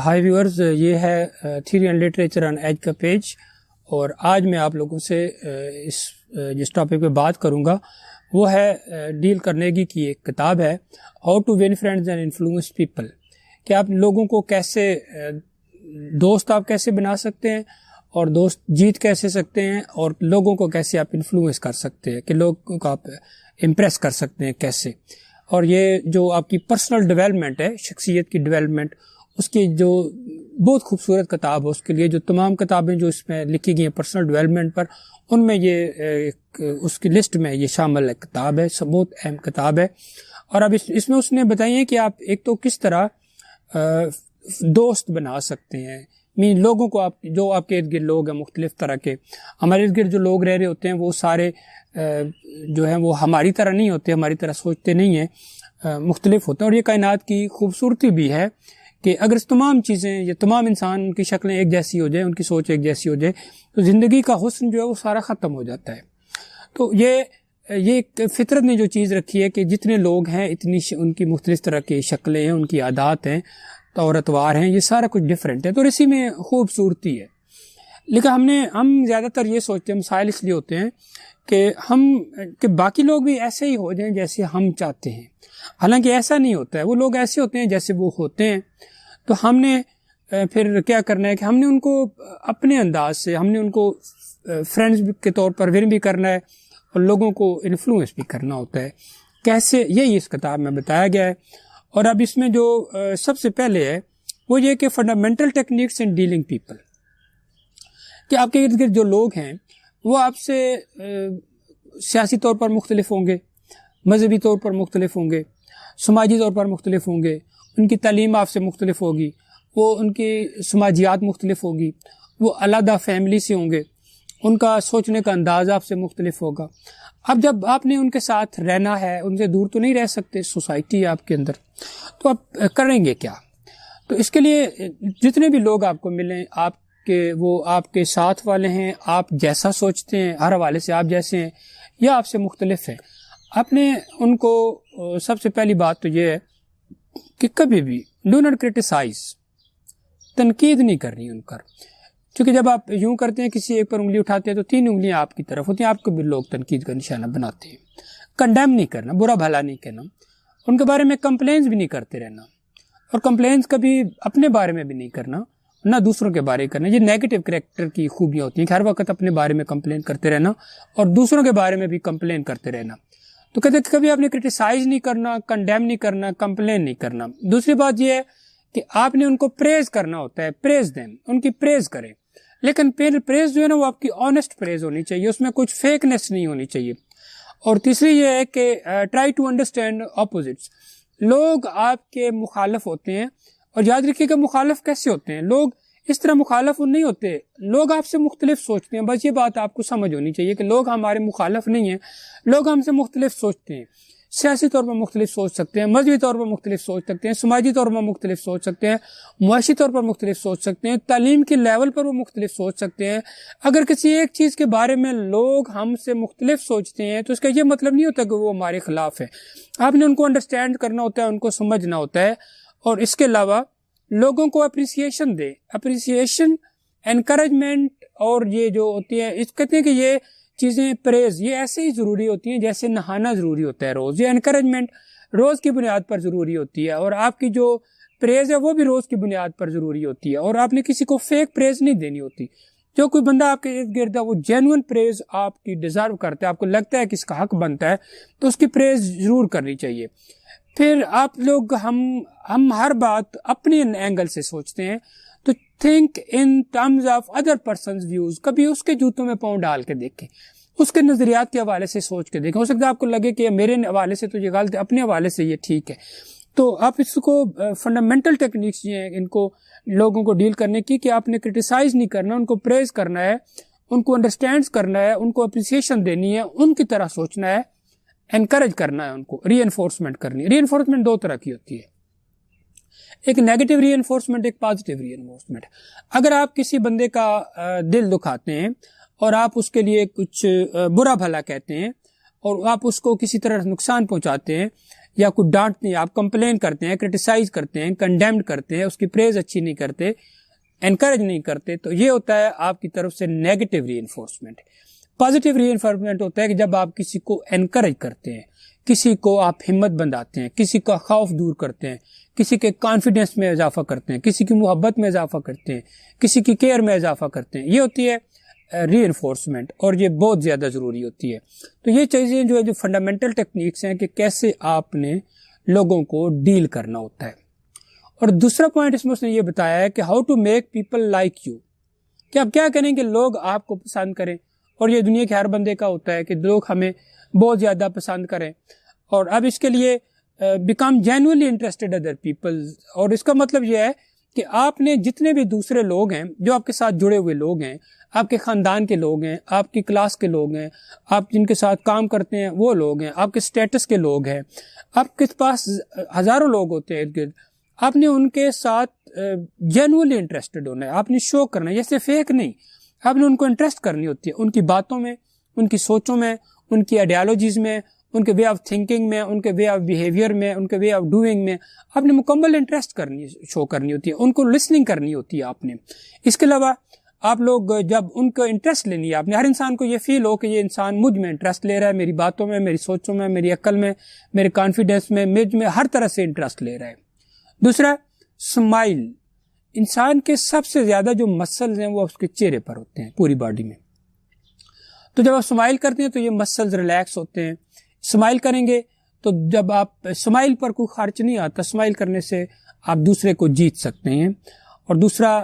High viewers, یہ ہے theory and literature on age کا پیج، اور آج میں آپ لوگوں سے جس ٹاپک پہ بات کروں گا وہ ہے ڈیل کرنیگی کی ایک کتاب ہے how to win friends and influence people, کہ آپ لوگوں کو کیسے دوست آپ کیسے بنا سکتے ہیں اور دوست جیت کیسے سکتے ہیں، اور لوگوں کو کیسے آپ انفلوئنس کر سکتے ہیں، کہ لوگوں کو آپ امپریس کر سکتے ہیں کیسے. اور یہ جو آپ کی پرسنل ڈیولپمنٹ ہے، شخصیت کی ڈیولپمنٹ، اس کی جو بہت خوبصورت کتاب ہے، اس کے لیے جو تمام کتابیں جو اس میں لکھی گئی ہیں پرسنل ڈیولپمنٹ پر، ان میں یہ اس کی لسٹ میں یہ شامل ہے کتاب ہے، بہت اہم کتاب ہے. اور اب اس میں اس نے بتائی ہے کہ آپ ایک تو کس طرح دوست بنا سکتے ہیں، لوگوں کو آپ جو آپ کے ارد گرد لوگ ہیں مختلف طرح کے، ہمارے ارد گرد جو لوگ رہ رہے ہوتے ہیں وہ سارے جو ہیں وہ ہماری طرح نہیں ہوتے، ہماری طرح سوچتے نہیں ہیں، مختلف ہوتے ہیں. اور یہ کائنات کی خوبصورتی بھی ہے کہ اگر تمام چیزیں یا تمام انسان ان کی شکلیں ایک جیسی ہو جائیں، ان کی سوچ ایک جیسی ہو جائے، تو زندگی کا حسن جو ہے وہ سارا ختم ہو جاتا ہے. تو یہ فطرت نے جو چیز رکھی ہے کہ جتنے لوگ ہیں اتنی ان کی مختلف طرح کی شکلیں ہیں، ان کی عادات ہیں، طور اتوار ہیں، یہ سارا کچھ ڈفرینٹ ہے، تو اسی میں خوبصورتی ہے. لیکن ہم زیادہ تر یہ سوچتے ہیں، مسائل اس لیے ہوتے ہیں کہ باقی لوگ بھی ایسے ہی ہو جائیں جیسے ہم چاہتے ہیں، حالانکہ ایسا نہیں ہوتا ہے. وہ لوگ ایسے ہوتے ہیں جیسے وہ ہوتے ہیں. تو ہم نے پھر کیا کرنا ہے کہ ہم نے ان کو اپنے انداز سے، ہم نے ان کو فرینڈز کے طور پر ون بھی کرنا ہے اور لوگوں کو انفلوئنس بھی کرنا ہوتا ہے. کیسے، یہی اس کتاب میں بتایا گیا ہے. اور اب اس میں جو سب سے پہلے ہے وہ یہ کہ fundamental techniques in dealing people, کہ آپ کے ارد گرد جو لوگ ہیں وہ آپ سے سیاسی طور پر مختلف ہوں گے، مذہبی طور پر مختلف ہوں گے، سماجی طور پر مختلف ہوں گے، ان کی تعلیم آپ سے مختلف ہوگی، وہ ان کی سماجیات مختلف ہوگی، وہ علیحدہ فیملی سے ہوں گے، ان کا سوچنے کا انداز آپ سے مختلف ہوگا. اب جب آپ نے ان کے ساتھ رہنا ہے، ان سے دور تو نہیں رہ سکتے، سوسائٹی ہے آپ کے اندر، تو آپ کریں گے کیا؟ تو اس کے لیے جتنے بھی لوگ آپ کو ملیں، وہ آپ کے ساتھ والے ہیں، آپ جیسا سوچتے ہیں ہر حوالے سے آپ جیسے ہیں یا آپ سے مختلف ہیں، آپ نے ان کو سب سے پہلی بات تو یہ ہے کہ کبھی بھی ڈو ناٹ کرٹیسائز، تنقید نہیں کرنی ان پر. کیونکہ جب آپ یوں کرتے ہیں، کسی ایک پر انگلی اٹھاتے ہیں تو 3 انگلیاں آپ کی طرف ہوتی ہیں، آپ کو بھی لوگ تنقید کا نشانہ بناتے ہیں. کنڈیم نہیں کرنا، برا بھلا نہیں کہنا، ان کے بارے میں کمپلینس بھی نہیں کرتے رہنا، اور کمپلینس کبھی اپنے بارے میں بھی نہیں کرنا، نہ دوسروں کے بارے میں کرنا. یہ نیگیٹو کریکٹر کی خوبیاں ہوتی ہیں کہ ہر وقت اپنے بارے میں کمپلین کرتے رہنا اور دوسروں کے بارے میں بھی کمپلین کرتے رہنا. تو کہتے ہیں کہ کبھی آپ نے کرٹیسائز نہیں کرنا، کنڈیم نہیں کرنا، کمپلین نہیں کرنا. دوسری بات یہ ہے کہ آپ نے ان کو پریز کرنا ہوتا ہے، پریز دیں، ان کی پریز کریں، لیکن پریز جو ہے نا وہ آپ کی آنےسٹ پریز ہونی چاہیے، اس میں کچھ فیکنیس نہیں ہونی چاہیے. اور تیسری یہ ہے کہ ٹرائی ٹو انڈرسٹینڈ اپوزٹس. لوگ آپ کے مخالف ہوتے ہیں، اور یاد رکھیے کہ مخالف کیسے ہوتے ہیں، لوگ اس طرح مخالف نہیں ہوتے، لوگ آپ سے مختلف سوچتے ہیں. بس یہ بات آپ کو سمجھ ہونی چاہیے کہ لوگ ہمارے مخالف نہیں ہیں، لوگ ہم سے مختلف سوچتے ہیں. سیاسی طور پر مختلف سوچ سکتے ہیں، مذہبی طور پر مختلف سوچ سکتے ہیں، سماجی طور پر مختلف سوچ سکتے ہیں، معاشی طور پر مختلف سوچ سکتے ہیں، تعلیم کے لیول پر وہ مختلف سوچ سکتے ہیں. اگر کسی ایک چیز کے بارے میں لوگ ہم سے مختلف سوچتے ہیں تو اس کا یہ مطلب نہیں ہوتا کہ وہ ہمارے خلاف ہے. آپ نے ان کو انڈرسٹینڈ کرنا ہوتا ہے، ان کو سمجھنا ہوتا ہے. اور اس کے علاوہ لوگوں کو اپریسیشن دے، اپریسیشن، انکریجمنٹ، اور یہ جو ہوتی ہے اس کہتے ہیں کہ یہ چیزیں پریز یہ ایسے ہی ضروری ہوتی ہیں جیسے نہانا ضروری ہوتا ہے روز. یہ انکریجمنٹ روز کی بنیاد پر ضروری ہوتی ہے، اور آپ کی جو پریز ہے وہ بھی روز کی بنیاد پر ضروری ہوتی ہے. اور آپ نے کسی کو فیک پریز نہیں دینی ہوتی. جو کوئی بندہ آپ کے ارد گرد ہے وہ جینوئن پریز آپ کی ڈیزرو کرتا ہے، آپ کو لگتا ہے کہ اس کا حق بنتا ہے، تو اس کی پریز ضرور کرنی چاہیے. پھر آپ لوگ ہم ہر بات اپنے اینگل سے سوچتے ہیں، تو think in terms of other persons views. کبھی اس کے جوتوں میں پاؤں ڈال کے دیکھیں، اس کے نظریات کے حوالے سے سوچ کے دیکھیں. ہو سکتا ہے آپ کو لگے کہ میرے حوالے سے تو یہ غلط ہے، اپنے حوالے سے یہ ٹھیک ہے. تو آپ اس کو فنڈامنٹل ٹیکنیکس یہ ہیں ان کو لوگوں کو ڈیل کرنے کی، کہ آپ نے کرٹیسائز نہیں کرنا، ان کو پریز کرنا ہے، ان کو انڈرسٹینڈ کرنا ہے، ان کو اپریسیشن دینی ہے، ان کی طرح سوچنا ہے، انکریج کرنا ہے، ان کو ری انفورسمنٹ کرنی ہے. ری انفورسمنٹ 2 طرح کی ہوتی ہے، ایک نیگیٹو ری انفورسمنٹ، ایک پازیٹیو ری انفورسمنٹ. اگر آپ کسی بندے کا دل دکھاتے ہیں اور آپ اس کے لیے کچھ برا بھلا کہتے ہیں اور آپ اس کو کسی طرح نقصان پہنچاتے ہیں یا کوئی ڈانٹتے ہیں، آپ کمپلین کرتے ہیں، کرٹیسائز کرتے ہیں، کنڈیمڈ کرتے ہیں، اس کی پریز اچھی نہیں کرتے، انکریج نہیں کرتے، تو یہ ہوتا ہے آپ کی طرف سے نیگیٹو ری انفورسمنٹ۔ پازیٹیو ری انفورسمنٹ ہوتا ہے کہ جب آپ کسی کو انکریج کرتے ہیں، کسی کو آپ ہمت بندھاتے ہیں، کسی کا خوف دور کرتے ہیں، کسی کے کانفیڈنس میں اضافہ کرتے ہیں، کسی کی محبت میں اضافہ کرتے ہیں، کسی کی کیئر میں اضافہ کرتے ہیں، یہ ہوتی ہے ری انفورسمنٹ، اور یہ بہت زیادہ ضروری ہوتی ہے۔ تو یہ چیزیں جو فنڈامنٹل ٹیکنیکس ہیں کہ کیسے آپ نے لوگوں کو ڈیل کرنا ہوتا ہے۔ اور دوسرا پوائنٹ اس میں اس نے یہ بتایا ہے کہ how to make people like you, کہ آپ کیا کریں کہ لوگ آپ کو پسند کریں، اور یہ دنیا کے ہر بندے کا ہوتا ہے کہ لوگ ہمیں بہت زیادہ پسند کریں، اور اب اس کے لیے become genuinely interested other people, اور اس کا مطلب یہ ہے کہ آپ نے جتنے بھی دوسرے لوگ ہیں جو آپ کے ساتھ جڑے ہوئے لوگ ہیں، آپ کے خاندان کے لوگ ہیں، آپ کی کلاس کے لوگ ہیں، آپ جن کے ساتھ کام کرتے ہیں وہ لوگ ہیں، آپ کے اسٹیٹس کے لوگ ہیں، آپ کے پاس ہزاروں لوگ ہوتے ہیں ارد گرد، آپ نے ان کے ساتھ جینوئنلی انٹرسٹڈ ہونا ہے، آپ نے شو کرنا ہے، جیسے فیک نہیں، آپ نے ان کو انٹرسٹ کرنی ہوتی ہے، ان کی باتوں میں، ان کی سوچوں میں، ان کی آئیڈیالوجیز میں، ان کے وے آف تھنکنگ میں، ان کے وے آف بیہیویئر میں، ان کے وے آف ڈوئنگ میں آپ نے مکمل انٹرسٹ شو کرنی ہوتی ہے، ان کو لسننگ کرنی ہوتی ہے آپ نے۔ اس کے علاوہ آپ لوگ جب ان کو انٹرسٹ لینی ہے، آپ نے ہر انسان کو یہ فیل ہو کہ یہ انسان مجھ میں انٹرسٹ لے رہا ہے، میری باتوں میں، میری سوچوں میں، میری عقل میں، میرے کانفیڈنس میں، مجھ میں ہر طرح سے انٹرسٹ لے رہا ہے۔ دوسرا، اسمائل، انسان کے سب سے زیادہ جو مسلز ہیں وہ اس کے چہرے پر ہوتے ہیں، پوری باڈی میں، تو جب آپ اسمائل کرتے ہیں تو یہ مسلز ریلیکس ہوتے ہیں۔ اسمائل کریں گے تو جب آپ اسمائل پر کوئی خرچ نہیں آتا، اسمائل کرنے سے آپ دوسرے کو جیت سکتے ہیں۔ اور دوسرا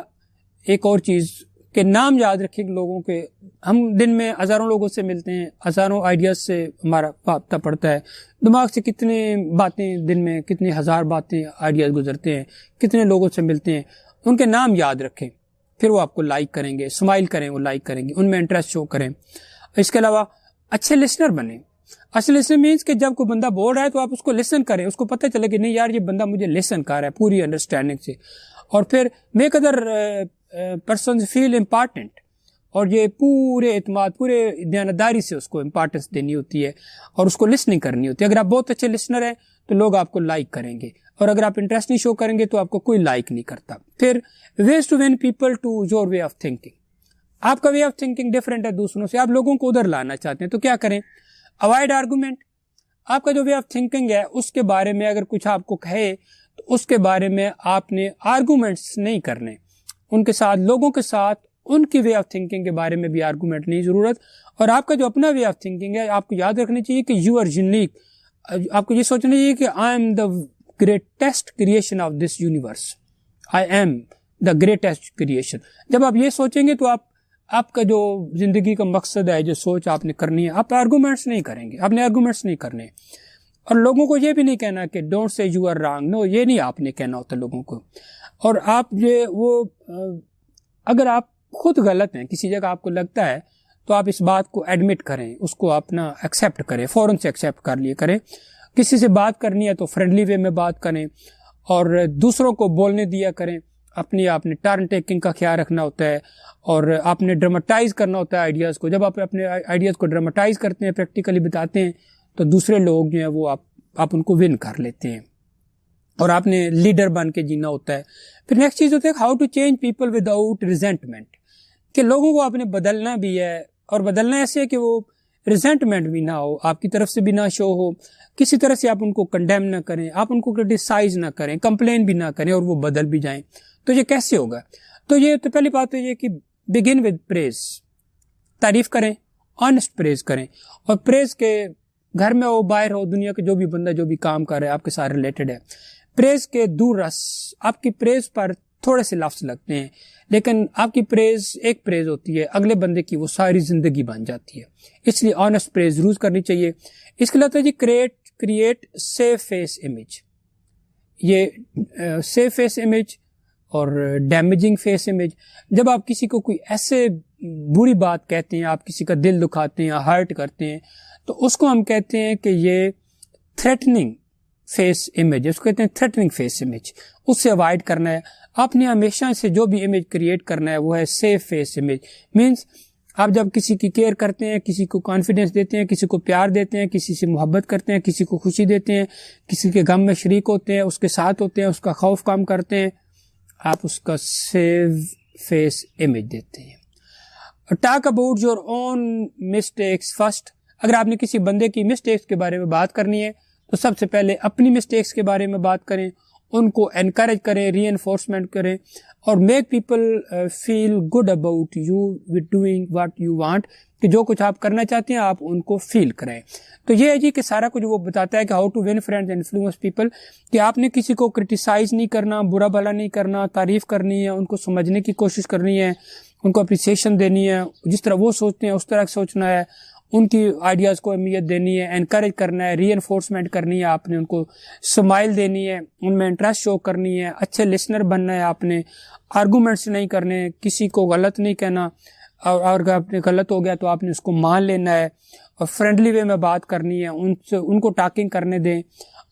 ایک اور چیز کہ نام یاد رکھیں لوگوں کے، ہم دن میں ہزاروں لوگوں سے ملتے ہیں، ہزاروں آئیڈیاز سے ہمارا رابطہ پڑتا ہے، دماغ سے کتنے باتیں دن میں، کتنے ہزار باتیں آئیڈیاز گزرتے ہیں، کتنے لوگوں سے ملتے ہیں، ان کے نام یاد رکھیں، پھر وہ آپ کو لائک کریں گے، اسمائل کریں وہ لائک کریں گے، ان میں انٹرسٹ شو کریں۔ اس کے علاوہ اچھے لسنر بنیں۔ اصل لسن مینس کہ جب کوئی بندہ بول رہا ہے تو آپ اس کو لسن کریں، اس کو پتہ چلے کہ نہیں یار یہ بندہ مجھے لسن کر رہا ہے پوری انڈرسٹینڈنگ سے، اور پھر میک ادر پرسنز فیل امپارٹنٹ، اور یہ پورے اعتماد، پورے دیانتداری سے اس کو امپارٹنس دینی ہوتی ہے اور اس کو لسننگ کرنی ہوتی ہے۔ اگر آپ بہت اچھے لسنر ہیں تو لوگ آپ کو لائک کریں گے، اور اگر آپ انٹرسٹ نہیں شو کریں گے تو آپ کو کوئی لائک نہیں کرتا۔ پھر ways to win people to your way of thinking, آپ کا وے آف تھنکنگ ڈفرینٹ ہے دوسروں سے، آپ لوگوں کو ادھر لانا چاہتے ہیں تو کیا کریں؟ اوائڈ آرگومنٹ، آپ کا جو وے آف تھنکنگ ہے اس کے بارے میں اگر کچھ آپ کو کہے تو اس کے بارے میں آپ نے آرگومنٹس نہیں کرنے، ان کے ساتھ، لوگوں کے ساتھ ان کی وے آف تھنکنگ کے بارے میں بھی آرگومنٹ نہیں ضرورت۔ اور آپ کا جو اپنا وے آف تھنکنگ ہے آپ کو یاد رکھنی چاہیے کہ یو آر یونیک، آپ کو یہ سوچنا چاہیے کہ I am the greatest creation of this universe, I am the greatest creation. جب آپ یہ سوچیں گے تو آپ کا جو زندگی کا مقصد ہے، جو سوچ آپ نے کرنی ہے، آپ آرگومنٹس نہیں کریں گے، آپ نے آرگومنٹس نہیں کرنے، اور لوگوں کو یہ بھی نہیں کہنا کہ don't say you are wrong, نو، یہ نہیں آپ نے کہنا ہوتا لوگوں کو۔ اور آپ اگر آپ خود غلط ہیں کسی جگہ، آپ کو لگتا ہے تو آپ اس بات کو ایڈمٹ کریں، اس کو اپنا ایکسیپٹ کریں، فوراً سے ایکسیپٹ کر لیے کریں۔ کسی سے بات کرنی ہے تو فرینڈلی وے میں بات کریں، اور دوسروں کو بولنے دیا کریں، آپ نے ٹرن ٹیکنگ کا خیال رکھنا ہوتا ہے، اور آپ نے ڈراماٹائز کرنا ہوتا ہے آئیڈیاز کو۔ جب آپ اپنے آئیڈیاز کو ڈراماٹائز کرتے ہیں، پریکٹیکلی بتاتے ہیں، تو دوسرے لوگ جو ہیں وہ آپ ان کو ون کر لیتے ہیں، اور آپ نے لیڈر بن کے جینا ہوتا ہے۔ پھر نیکسٹ چیز ہوتا ہے how to change people without resentment, کہ لوگوں کو آپ نے بدلنا بھی ہے، اور بدلنا ایسے ہے کہ وہ ریزنٹمنٹ بھی نہ ہو، آپ کی طرف سے بھی نہ شو ہو، کسی طرح سے آپ ان کو کنڈیم نہ کریں، آپ ان کو کرٹیسائز نہ کریں، کمپلین بھی نہ کریں، اور وہ بدل بھی جائیں۔ تو یہ کیسے ہوگا؟ تو پہلی بات تو یہ کہ بگن ود پریز، تعریف کریں، آنےسٹ پریز کریں، اور پریز کے گھر میں ہو، باہر ہو، دنیا کے جو بھی بندہ جو بھی کام کر رہا ہے آپ کے ساتھ ریلیٹڈ ہے، پریز کے دور رس، آپ کی پریز پر تھوڑے سے لفظ لگتے ہیں لیکن آپ کی پریز ایک پریز ہوتی ہے، اگلے بندے کی وہ ساری زندگی بن جاتی ہے، اس لیے آنےسٹ پریز ضرور کرنی چاہیے۔ اس کے لیے جی کریٹ سیف فیس امیج، یہ سیف فیس امیج اور ڈیمیجنگ فیس امیج، جب آپ کسی کو کوئی ایسے بری بات کہتے ہیں، آپ کسی کا دل دکھاتے ہیں، ہرٹ کرتے ہیں، تو اس کو ہم کہتے ہیں کہ یہ تھریٹننگ فیس امیج، اس کو کہتے ہیں تھریٹننگ فیس امیج، اس سے اوائڈ کرنا ہے۔ آپ نے ہمیشہ سے جو بھی امیج کریٹ کرنا ہے وہ ہے سیف فیس امیج، مینس آپ جب کسی کی کیئر کرتے ہیں، کسی کو کانفیڈنس دیتے ہیں، کسی کو پیار دیتے ہیں، کسی سے محبت کرتے ہیں، کسی کو خوشی دیتے ہیں، کسی کے غم میں شریک ہوتے ہیں، اس کے ساتھ ہوتے ہیں، اس کا خوف کم کرتے ہیں، آپ اس کا سیو فیس امیج دیتے ہیں۔ Talk about your own mistakes first. اگر آپ نے کسی بندے کی مسٹیکس کے بارے میں بات کرنی ہے تو سب سے پہلے اپنی مسٹیکس کے بارے میں بات کریں، ان کو انکریج کریں، ری انفورسمنٹ کریں، اور make people feel good about you with doing what you want, کہ جو کچھ آپ کرنا چاہتے ہیں آپ ان کو فیل کریں۔ تو یہ ہے جی کہ سارا کچھ وہ بتاتا ہے کہ how to win friends and influence people, کہ آپ نے کسی کو کرٹیسائز نہیں کرنا، برا بھلا نہیں کرنا، تعریف کرنی ہے، ان کو سمجھنے کی کوشش کرنی ہے، ان کو اپریسیشن دینی ہے، جس طرح وہ سوچتے ہیں اس طرح سوچنا ہے، ان کی آئیڈیاز کو اہمیت دینی ہے، انکریج کرنا ہے، ری انفورسمنٹ کرنی ہے، آپ نے ان کو سمائل دینی ہے، ان میں انٹرسٹ شو کرنی ہے، اچھے لسنر بننا ہے، آپ نے آرگومنٹس نہیں کرنے، کسی کو غلط نہیں کہنا، اور اگر آپ نے غلط ہو گیا تو آپ نے اس کو مان لینا ہے، اور فرینڈلی وے میں بات کرنی ہے، ان کو ٹاکنگ کرنے دیں،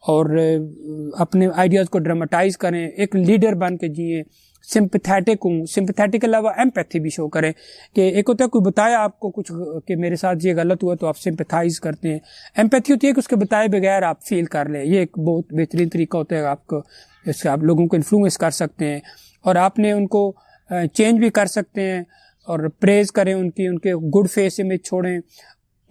اور اپنے آئیڈیاز کو ڈراماٹائز کریں، ایک لیڈر بن کے جئیں، سمپیتھیٹک ہوں، سمپیتھیٹک کے علاوہ ایمپیتھی بھی شو کریں، کہ ایک ہوتا ہے کوئی بتایا آپ کو کچھ کہ میرے ساتھ یہ غلط ہوا تو آپ سمپیتھائز کرتے ہیں، ایمپیتھی ہوتی ہے کہ اس کے بتائے بغیر آپ فیل کر لیں، یہ ایک بہت بہترین طریقہ ہوتا ہے آپ کو، جس سے آپ لوگوں کو انفلوئنس کر سکتے ہیں، اور آپ نے ان کو چینج بھی کر سکتے ہیں، اور پریز کریں ان کے گڈ فیس امیج چھوڑیں،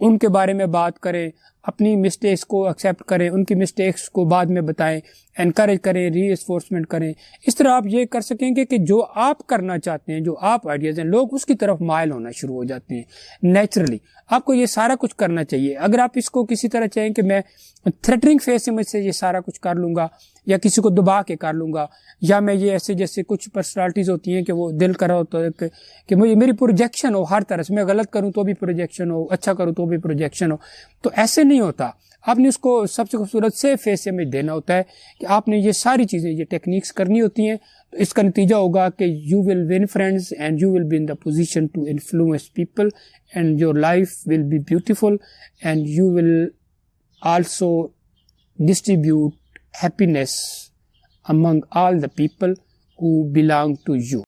ان کے بارے میں بات کریں، اپنی مسٹیکس کو ایکسیپٹ کریں، ان کی مسٹیکس کو بعد میں بتائیں، انکریج کریں، ری انفورسمنٹ کریں۔ اس طرح آپ یہ کر سکیں گے کہ جو آپ کرنا چاہتے ہیں، جو آپ آئیڈیاز ہیں، لوگ اس کی طرف مائل ہونا شروع ہو جاتے ہیں نیچرلی۔ آپ کو یہ سارا کچھ کرنا چاہیے۔ اگر آپ اس کو کسی طرح چاہیں کہ میں تھریٹنگ فیس امیج سے یہ سارا کچھ کر لوں گا، یا کسی کو دبا کے کر لوں گا، یا میں یہ ایسے جیسے کچھ پرسنالٹیز ہوتی ہیں کہ وہ دل کر رہا ہوتا ہے کہ مجھے میری پروجیکشن ہو ہر طرح سے، میں غلط کروں تو بھی پروجیکشن ہو، اچھا کروں تو بھی پروجیکشن ہو، تو ایسے نہیں ہوتا۔ آپ نے اس کو سب سے خوبصورت سے فیس امیج دینا ہوتا ہے کہ آپ نے یہ ساری چیزیں، یہ ٹیکنیکس کرنی ہوتی ہیں، تو اس کا نتیجہ ہوگا کہ you will win friends and you will be in the position to influence people and your life will be beautiful and you will also distribute happiness among all the people who belong to you.